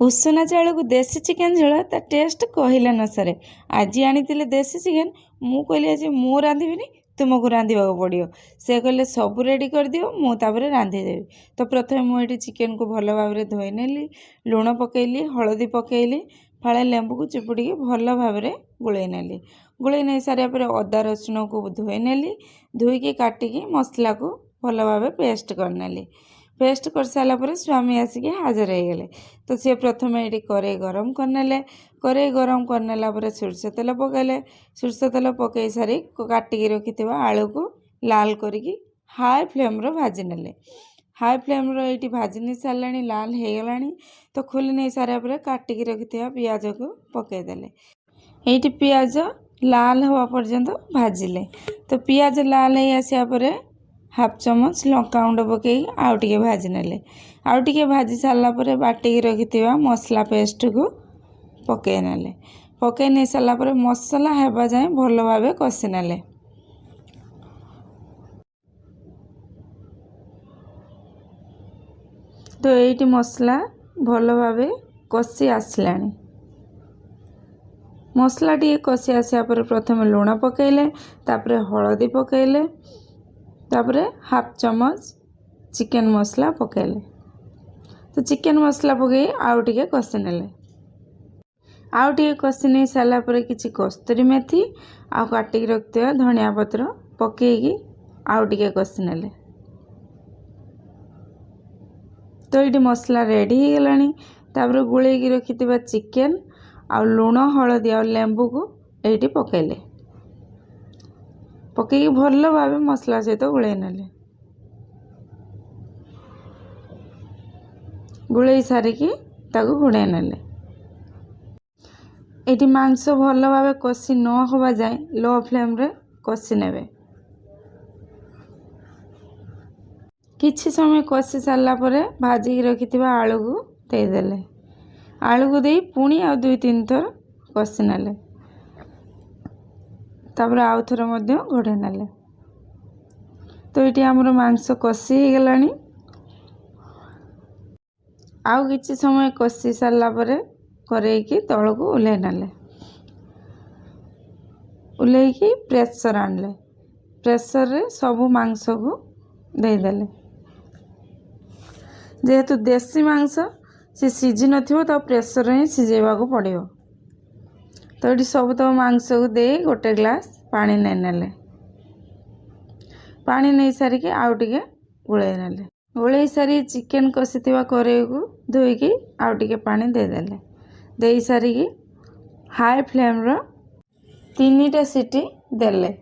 उषुना चाउल को देसी चिकेन झोल ता टेस्ट कहला न सरे। आज आनी देसी चिकेन मु कहली आज मु रांधिबिनी तुमको रांधिबा पड़ो। से कहले सब रेडी कर दियो मु तापर रांधिदेवी। तो प्रथम मुझे चिकेन को भल भाव धोई नेली, लुण पकेली, हलदी पकेली, फाड़े लेंबू को चिपुड़ी भल भाव गोले नेली। गोले नहीं सारा पर अदा रसुण को धोई नेली, धोईकी काटिकी मसला को भल भाव पेस्ट करनेली। पेस्ट कर सारा पर स्वामी आसिक हाजर हो गले। तो सी प्रथम ये कड़े गरम करने, कड़े गरम करनेला सोरष तेल पकेले, सोरष तेल पकई सारी काटिकी रखि आलू को लाल करिकी हाई फ्लेम रो भाजी नेले। हाई फ्लेम रो ये भाजी नहीं सारा लाल हो गला। तो खोली नहीं सारा पर काटिकी रखि पियाज को पकईदेले। ये पियाज लाल हवा पर्यंत भाजिले। तो पियाज लाल हो आसा पर हाफ चमच लंका गुंड पकई आउ टिके भाजी नेले। आउ टिके भाजी सारा पर बाटिकी रखि मसला पेस्ट को पकई नेले। पकई नहीं सारा पर मसला हेबा जाए भल भाव कषि नेले। तो ये मसला भल भाव कषि आसलानी। मसला टी कषि आसा पर प्रथम लुण पकेले, तापर हलदी पकेले, तापर हाफ चमच चिकेन मसला पकेले। तो चिकेन मसला पकई आउ टिके कषि नेले। आउ टिके कषि नहीं सारा पर किछि कस्तूरी मेथी आ काटिकी रखिथिबा धनिया पत्र पकेकी आउ टिके कषि नेले। तो ये मसला रेडी हो गलानी। तापर गुलेकी रखिथिबा चिकेन आ लुण हलदी आ लेंबू को ये पकेले। पकई भल भाव मसला सहित गोले नेले। गोले सारिकी ताकू घोड़े नेले। ये मांस भल भाव कषि न होवा जाए लो फ्लेम रे कषि नेबे। किछि समय कषि सारा पर भाजी रखिथिबा आलू को देदेले। आलू को दे पुणी आ 2-3 थर कषि नेले। तापर आउ थर मध्य घोड़े नेले। तो ये आमर मांस कषि हो गलानी। आउ किछि समय कषि सारा पर करेकी तल को ओल्हे नेले। ओल्हेकी प्रेसर आनले। प्रेसर रे सबु मांस को देदेले। जेहेतु देसी मांस से सीझी नथिबो तो प्रेसर ही सीझेबा को पड़िबो। तो ये सब तो मांस को दे गोटे ग्लास पानी नहीं नेले। पानी नहीं सारिके आउ टिके गोले नेले। गोले सारी चिकेन कषिथिबा करेई को धोईकी आउ टिके पानी देदेले। दे सारिकी हाई फ्लेम रो 3टा सीटी देले।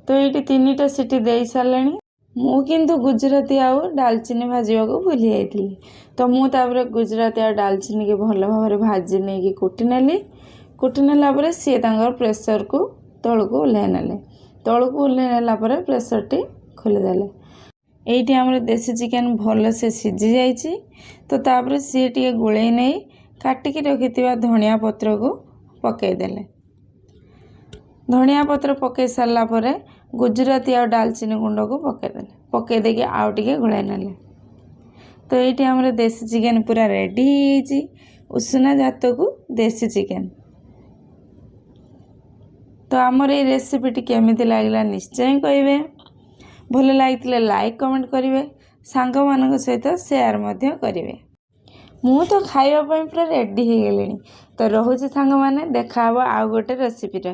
तो ये 3टा सीटी दे सारलानी। मु किंतु गुजराती आउ डालचीनी भाजवा को भूली जाइली। तो मु तापर गुजराती आ डालचीनी के भल भाव भाजी नहीं कुटी नेली। कुटी नेला पर सी प्रेसर को तल को ओल्हे नेले। तल को ओल्हे नेला पर प्रेसर टी खोलीदेले। ये आमर देसी चिकेन भल से सीझी जाइए। तो तापर सी टी गोले नहीं काटिकी रखिथिबा धनिया पत्र को पकईदेले। धनिया पत्र पकई सारा पर गुजराती आ डालचीनी गुंड को पकईदेले। पकई देके आउ टिके घोड़ाई नेले। तो ये आमर देसी चिकेन पूरा रेडी हो उषुना जात को देसी चिकेन। तो आमर ये रेसिपीटी केमिति लागला निश्चय कहिबे। भल लागिथिले लाइक कमेंट करिवे, सांग मानक सहित शेयर मध्य करिवे। मु तो खाइबा पई पूरा रेडी हो गलेनी। तो रहुची सांग माने देखा हबो आउ गोटे रेसिपी रे।